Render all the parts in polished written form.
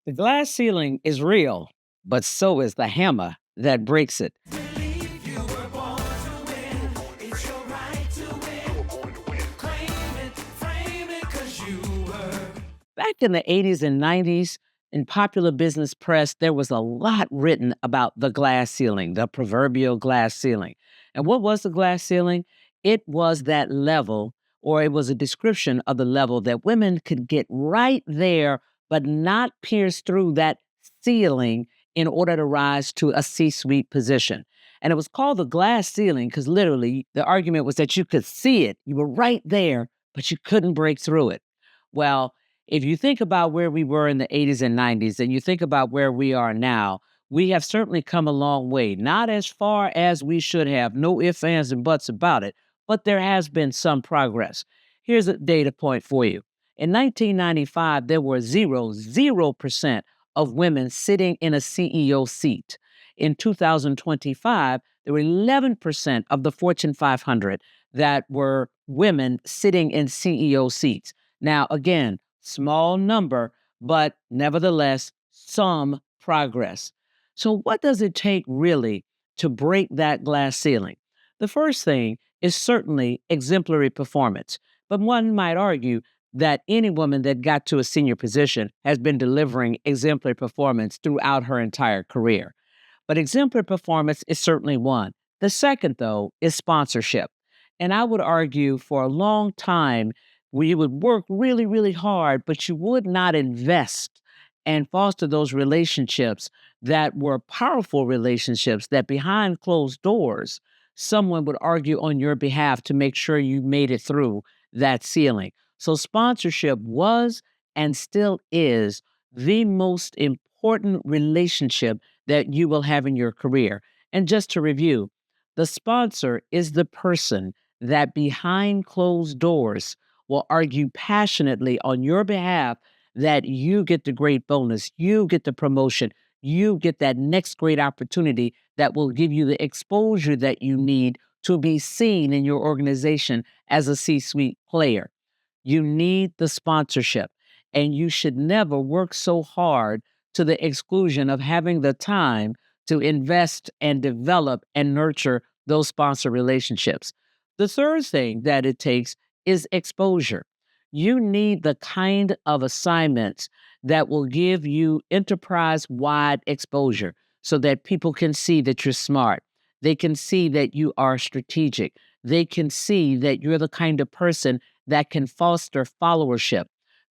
The glass ceiling is real, but so is the hammer that breaks it. Believe you were born to win. It's your right to win. Claim it, frame it, 'cause you were. Back in the 80s and 90s, in popular business press, there was a lot written about the glass ceiling, the proverbial glass ceiling. And what was the glass ceiling? It was that level, or it was a description of the level that women could get right there, but not pierce through that ceiling in order to rise to a C suite position. And it was called the glass ceiling because literally the argument was that you could see it. You were right there, but you couldn't break through it. Well, if you think about where we were in the 80s and 90s, and you think about where we are now, we have certainly come a long way. Not as far as we should have, no ifs, ands, and buts about it, but there has been some progress. Here's a data point for you. In 1995, there were 0% of women sitting in a CEO seat. In 2025, there were 11% of the Fortune 500 that were women sitting in CEO seats. Now, again, small number, but nevertheless, some progress. So, what does it take really to break that glass ceiling? The first thing is certainly exemplary performance. But one might argue that any woman that got to a senior position has been delivering exemplary performance throughout her entire career. But exemplary performance is certainly one. The second, though, is sponsorship. And I would argue for a long time, we would work really, really hard, but you would not invest and foster those relationships that were powerful relationships that behind closed doors, someone would argue on your behalf to make sure you made it through that ceiling. So, sponsorship was and still is the most important relationship that you will have in your career. And just to review, the sponsor is the person that behind closed doors will argue passionately on your behalf that you get the great bonus, you get the promotion, you get that next great opportunity that will give you the exposure that you need to be seen in your organization as a C suite player. You need the sponsorship, and you should never work so hard to the exclusion of having the time to invest and develop and nurture those sponsor relationships. The third thing that it takes is exposure. You need the kind of assignments that will give you enterprise wide exposure so that people can see that you're smart. They can see that you are strategic. They can see that you're the kind of person that can foster followership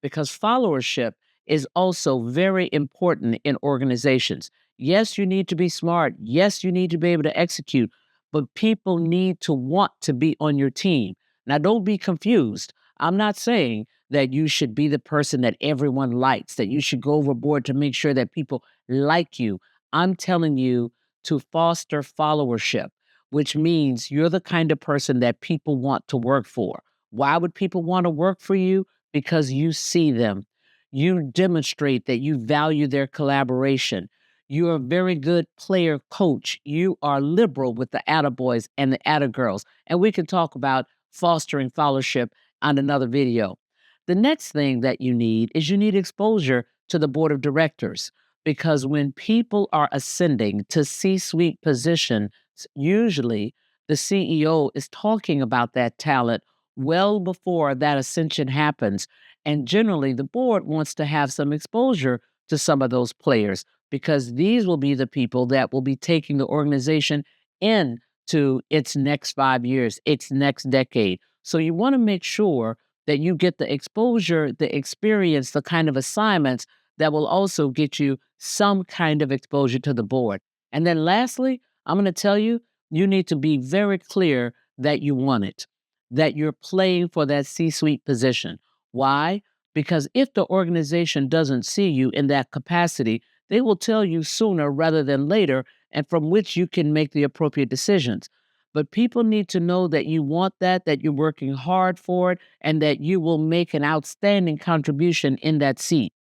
because followership is also very important in organizations. Yes, you need to be smart. Yes, you need to be able to execute, but people need to want to be on your team. Now, don't be confused. I'm not saying that you should be the person that everyone likes, that you should go overboard to make sure that people like you. I'm telling you to foster followership, which means you're the kind of person that people want to work for. Why would people want to work for you? Because you see them. You demonstrate that you value their collaboration. You're a very good player coach. You are liberal with the attaboys and the attagirls. And we can talk about fostering fellowship on another video. The next thing that you need exposure to the board of directors because when people are ascending to C-suite positions, usually the CEO is talking about that talent well before that ascension happens. And generally, the board wants to have some exposure to some of those players because these will be the people that will be taking the organization into its next 5 years, its next decade. So you want to make sure that you get the exposure, the experience, the kind of assignments that will also get you some kind of exposure to the board. And then lastly, I'm going to tell you, you need to be very clear that you want it, that you're playing for that C suite position. Why? Because if the organization doesn't see you in that capacity, they will tell you sooner rather than later, and from which you can make the appropriate decisions. But people need to know that you want that you're working hard for it, and that you will make an outstanding contribution in that seat.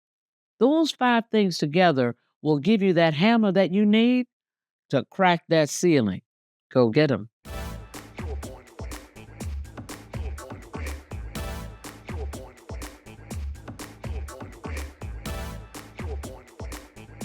Those five things together will give you that hammer that you need to crack that ceiling. Go get them.